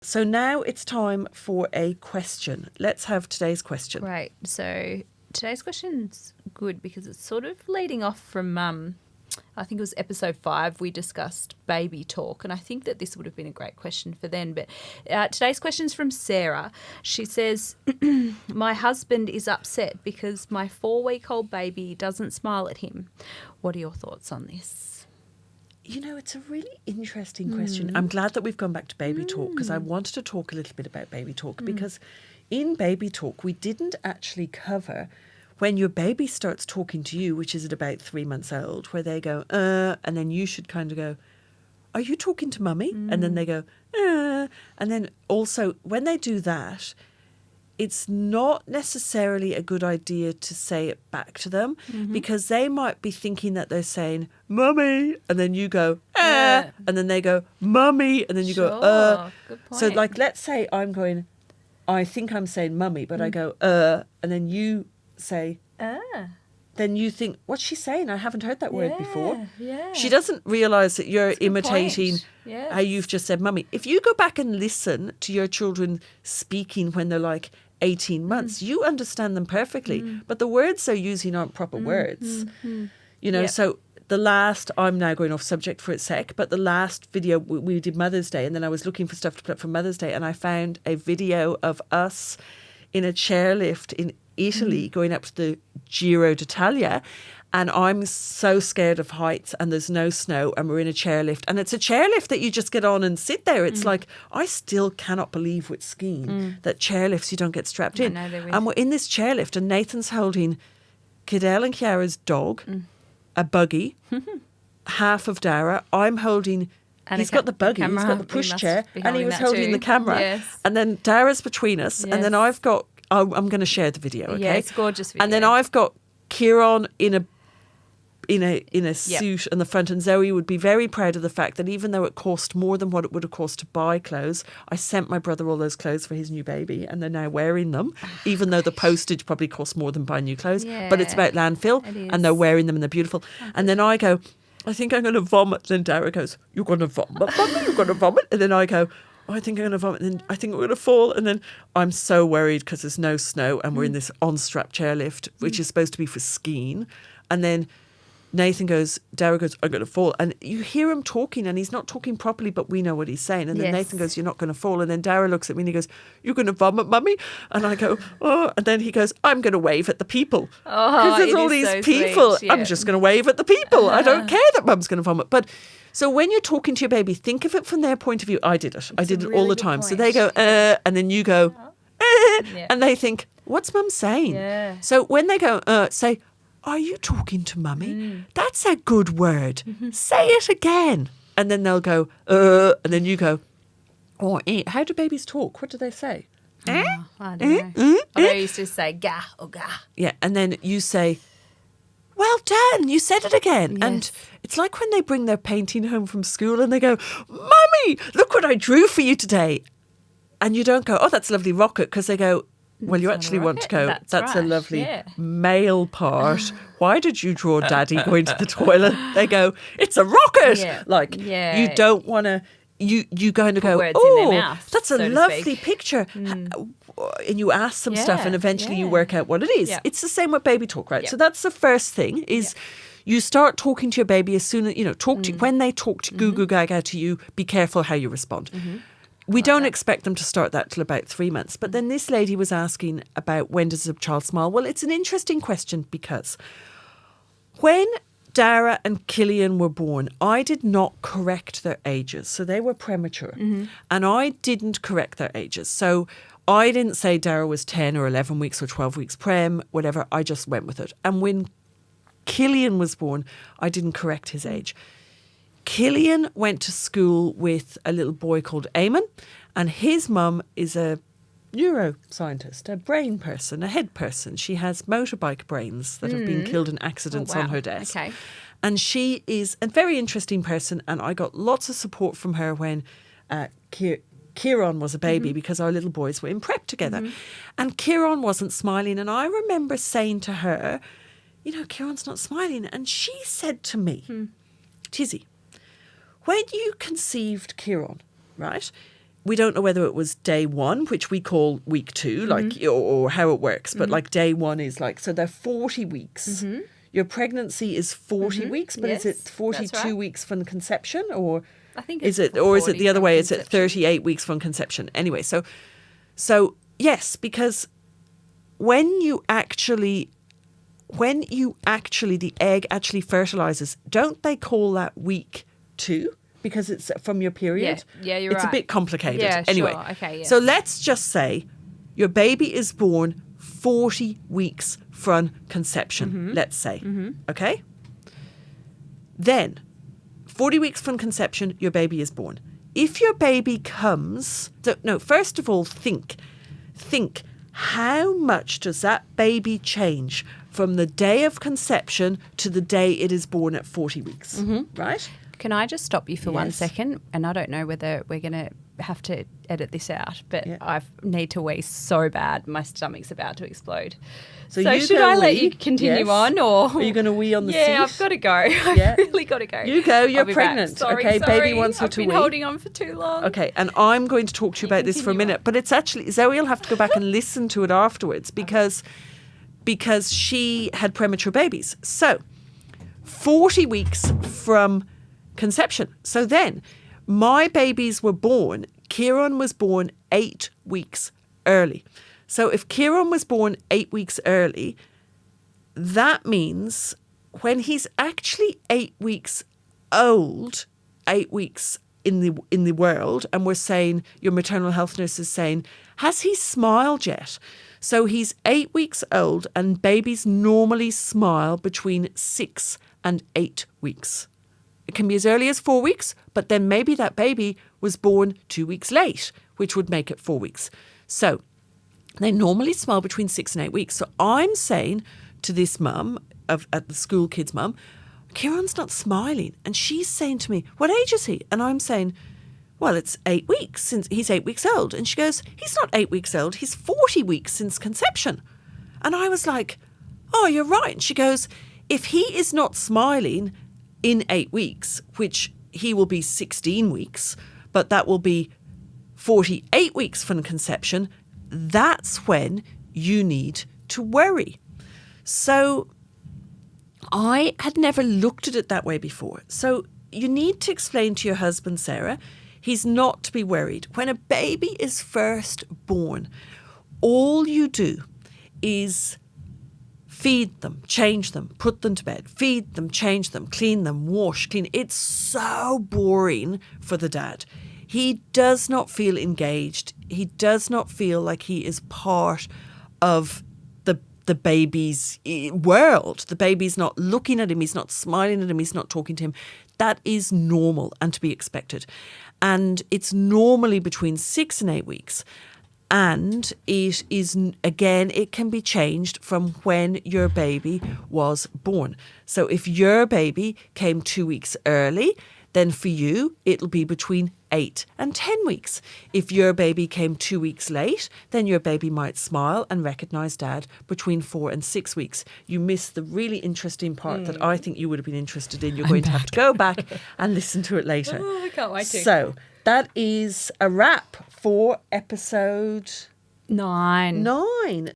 So now it's time for a question. Let's have today's question. Right. So today's question's good because it's sort of leading off from, I think it was episode 5, we discussed baby talk, and I think that this would have been a great question for then. But today's question's from Sarah. She says, my husband is upset because my 4-week-old baby doesn't smile at him. What are your thoughts on this? You know, it's a really interesting question. I'm glad that we've gone back to baby talk because I wanted to talk a little bit about baby talk because in baby talk we didn't actually cover when your baby starts talking to you, which is at about 3 months old, where they go, and then you should kind of go, are you talking to mummy? And then they go, and then also when they do that, it's not necessarily a good idea to say it back to them because they might be thinking that they're saying, mummy, and then you go, and then they go, mummy, and then you go, Good point. So like, let's say I'm going, I think I'm saying mummy, but I go, and then you say, then you think, what's she saying? I haven't heard that word before. Yeah. She doesn't realise that you're That's a good imitating point. Yes. how you've just said mummy. If you go back and listen to your children speaking when they're like 18 months, you understand them perfectly, but the words they're using aren't proper words. You know, so the last, I'm now going off subject for a sec, but the last video we did Mother's Day, and then I was looking for stuff to put up for Mother's Day, and I found a video of us in a chairlift in Italy going up to the Giro d'Italia, and I'm so scared of heights and there's no snow and we're in a chairlift, and it's a chairlift that you just get on and sit there. It's like, I still cannot believe with skiing that chairlifts you don't get strapped in. I know, they're And we're in this chairlift and Nathan's holding Cadell and Chiara's dog, a buggy, half of Dara. I'm holding... And he's got the buggy, he's got the pushchair, and he was holding the camera. Yes. And then Dara's between us, and then Yes. I've got... I'm going to share the video, okay? Yeah, it's a gorgeous video. And then I've got Kieran in a suit in the front, and Zoe would be very proud of the fact that even though it cost more than what it would have cost to buy clothes, I sent my brother all those clothes for his new baby, and they're now wearing them, even though the postage probably cost more than buying new clothes. But it's about landfill, and they're wearing them and they're beautiful. And then I go, I think I'm going to vomit. Then Dara goes, you're going to vomit, Mummy, you're going to vomit. And then I go, I think I'm going to vomit, and then I think I'm going to fall. And then I'm so worried because there's no snow and we're in this on-strap chairlift, which is supposed to be for skiing. And then Nathan goes, Dara goes, I'm going to fall. And you hear him talking and he's not talking properly, but we know what he's saying. And then Nathan goes, you're not going to fall. And then Dara looks at me and he goes, you're going to vomit, Mummy? And I go, oh. And then he goes, I'm going to wave at the people. Because there's all these people. Sweet, I'm just going to wave at the people. I don't care that Mum's going to vomit. But so when you're talking to your baby, think of it from their point of view. I did it. I did it all the time. So they go, and then you go, and they think, what's Mum saying? Yeah. So when they go, say, are you talking to Mummy? That's a good word. Say it again. And then they'll go, and then you go, oh, how do babies talk? What do they say? I don't know. I used to say ga or ga. Yeah, and then you say, well done, you said it again. Yes. And it's like when they bring their painting home from school and they go, Mummy, look what I drew for you today. And you don't go, oh, that's a lovely rocket, because they go, well, you actually want to go, that's a lovely male part. Why did you draw Daddy going to the toilet? They go, it's a rocket. You don't want to, you kind of go, mouth, that's a lovely picture. And you ask them stuff and eventually you work out what it is. It's the same with baby talk, right? So that's the first thing is you start talking to your baby as soon as, when they talk to goo goo gaga to you, be careful how you respond. We don't expect them to start that till about 3 months. But then this lady was asking about when does a child smile? Well, it's an interesting question because when Dara and Cillian were born, I did not correct their ages. So they were premature. And I didn't correct their ages. So I didn't say Dara was 10 or 11 weeks or 12 weeks prem, whatever. I just went with it. And when Cillian was born, I didn't correct his age. Cillian went to school with a little boy called Eamon, and his mum is a neuroscientist, a brain person, a head person. She has motorbike brains that have been killed in accidents on her desk. Okay. And she is a very interesting person, and I got lots of support from her when Kieran was a baby because our little boys were in prep together. And Kieran wasn't smiling, and I remember saying to her, Kieran's not smiling. And she said to me, Tizzie, when you conceived Kieran, right, we don't know whether it was day 1, which we call week 2, like, or how it works. But like day 1 is like, so they're 40 weeks. Your pregnancy is 40 weeks, but is it Yes, 42 that's right. weeks from conception, or I think is it's it, or is it 40 the other from way? Is it conception. 38 weeks from conception? Anyway, so yes, because when you actually the egg actually fertilizes, don't they call that week 2 because it's from your period? Yeah, you're it's right. a bit complicated. Yeah, anyway, sure. Okay, yes. so let's just say your baby is born 40 weeks from conception, let's say. Okay? Then, 40 weeks from conception, your baby is born. If your baby comes, first of all, think, how much does that baby change from the day of conception to the day it is born at 40 weeks, right? Can I just stop you for 1 Yes. second? And I don't know whether we're going to have to edit this out, but Yeah. I need to wee so bad. My stomach's about to explode. So So you should go I let wee, you continue yes. on, or Are you going to wee on the seat? Yeah, I've got to go. Yeah. I've really got to go. You go, you're I'll be back. pregnant. Sorry, Okay, baby wants her I've to been wee. holding on for too long. Okay, and I'm going to talk to you about this for a continue minute, but it's actually, Zoe will have to go back and listen to it afterwards because she had premature babies. So, 40 weeks from conception. So then, my babies were born, Kieran was born 8 weeks early. So if Kieran was born 8 weeks early, that means when he's actually 8 weeks old, 8 weeks in the world, and we're saying, your maternal health nurse is saying, has he smiled yet? So he's 8 weeks old, and babies normally smile between 6 and 8 weeks. It can be as early as 4 weeks, but then maybe that baby was born 2 weeks late, which would make it 4 weeks. So they normally smile between 6 and 8 weeks. So I'm saying to this mum, at the school kid's mum, Kieran's not smiling. And she's saying to me, what age is he? And I'm saying, well, it's 8 weeks since he's 8 weeks old. And she goes, he's not 8 weeks old. He's 40 weeks since conception. And I was like, oh, you're right. And she goes, if he is not smiling in 8 weeks, which he will be 16 weeks, but that will be 48 weeks from conception, that's when you need to worry. So I had never looked at it that way before. So you need to explain to your husband, Sarah, he's not to be worried. When a baby is first born, all you do is feed them, change them, put them to bed, feed them, change them, clean them, wash, clean. It's so boring for the dad. He does not feel engaged. He does not feel like he is part of the baby's world. The baby's not looking at him. He's not smiling at him. He's not talking to him. That is normal and to be expected. And it's normally between 6 and 8 weeks. And it is, again, it can be changed from when your baby was born. So if your baby came 2 weeks early, then for you, it'll be between 8 and 10 weeks. If your baby came 2 weeks late, then your baby might smile and recognise dad between 4 and 6 weeks. You missed the really interesting part that I think you would have been interested in. You're going to have to go back and listen to it later. Oh, I can't wait to. So that is a wrap for episode 9. 9.